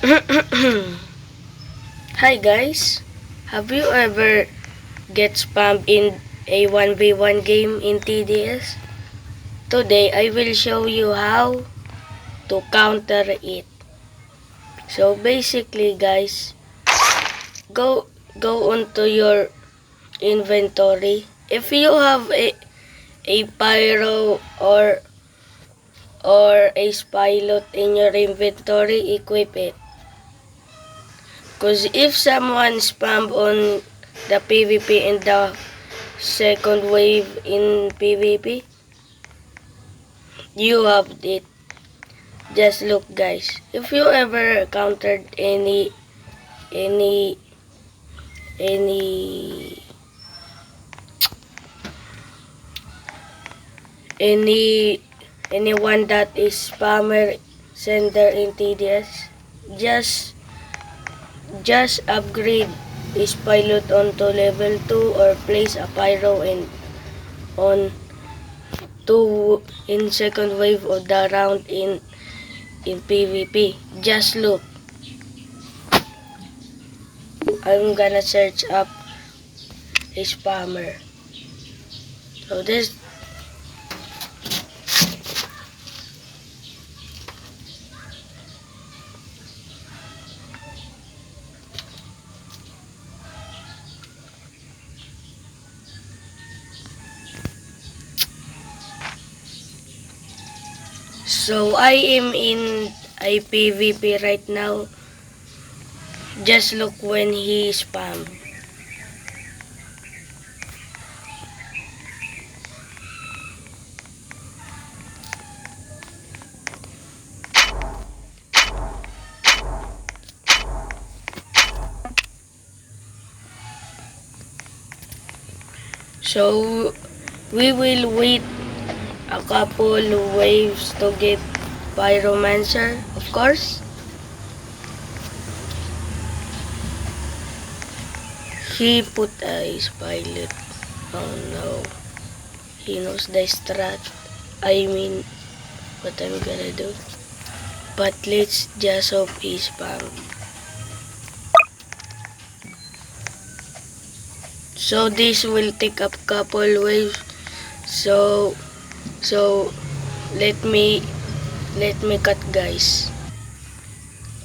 Hi guys, have you ever get spammed in a 1v1 game in TDS? Today I will show you how to counter it. So basically guys, go onto your inventory. If you have a pyro or a spylot in your inventory, equip it. Because if someone spam on the PvP in the second wave in PvP, you have it. Just look guys. If you ever encountered any any any anyone that is spammer sender in TDS, just upgrade is pilot onto level 2 or place a pyro on 2 in second wave of the round in PvP. Just look. I'm gonna search up a spammer. So this So I am in a PvP right now. Just look when he spam. So we will wait a couple waves to get Pyromancer, of course. He put a pilot. Oh no. He knows the strat. I mean, what I'm gonna do. But let's just hope he's spam. So this will take up couple waves. So let me cut guys.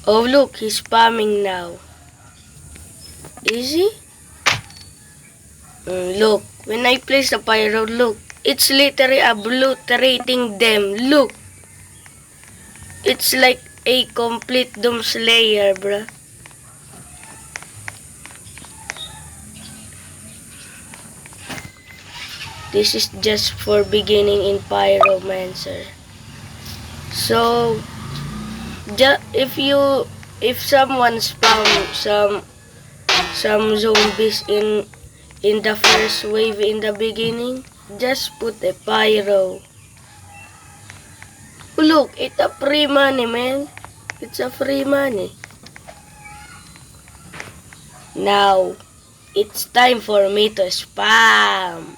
Oh look, he's spamming now. Is he? Look, when I place the pyro, look, it's literally obliterating them. Look, it's like a complete Doom Slayer, bruh. This is just for beginning in Pyromancer. So, if someone spam some zombies in the first wave in the beginning, just put a pyro. Oh, look, it's a free money, man. It's a free money. Now, it's time for me to spam.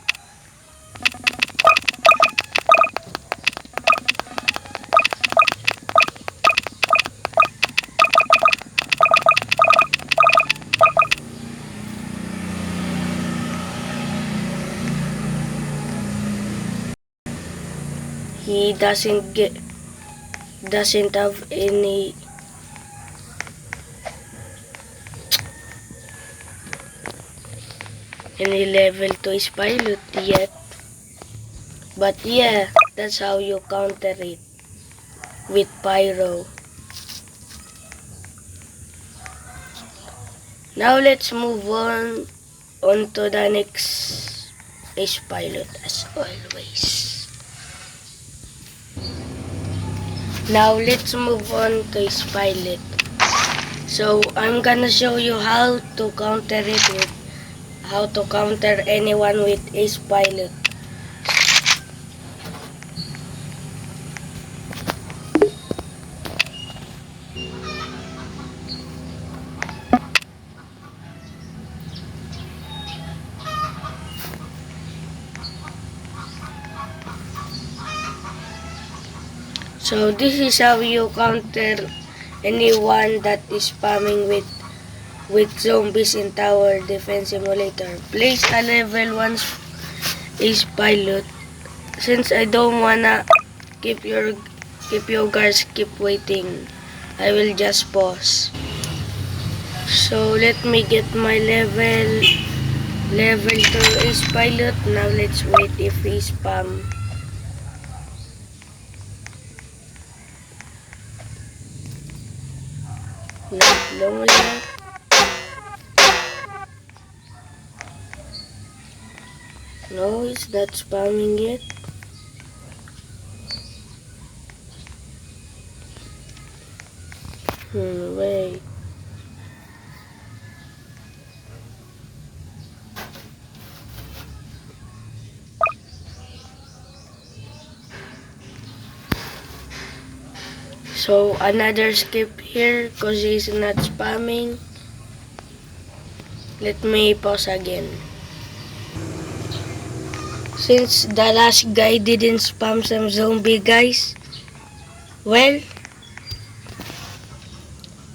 He doesn't have any level to his pilot yet. But yeah, that's how you counter it with pyro. Now let's move on to the next ace pilot as always. Now let's move on to his pilot. So I'm gonna show you how to counter it with how to counter anyone with ace pilot. So this is how you counter anyone that is spamming with zombies in Tower Defense Simulator. Place a level 1 is pilot. Since I don't wanna keep you guys keep waiting, I will just pause. So let me get my level 2 is pilot. Now let's wait if he spam. No, no, it's not spamming yet. Wait. So another skip here because he's not spamming. Let me pause again. Since the last guy didn't spam some zombie guys, well,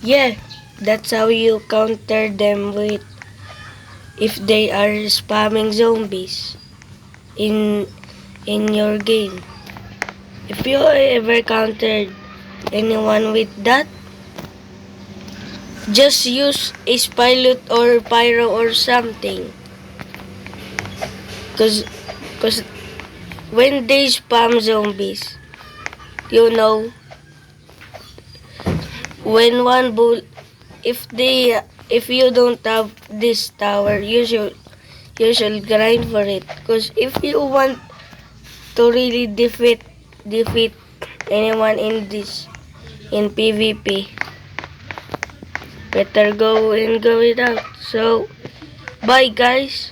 yeah, that's how you counter them with if they are spamming zombies in your game. If you ever countered anyone with that, just use Ace Pilot or Pyro or something. Cause when they spam zombies, you know, when one bull, if you don't have this tower, you should grind for it. Cause if you want to really defeat anyone in PvP, better go and go it out. So bye guys.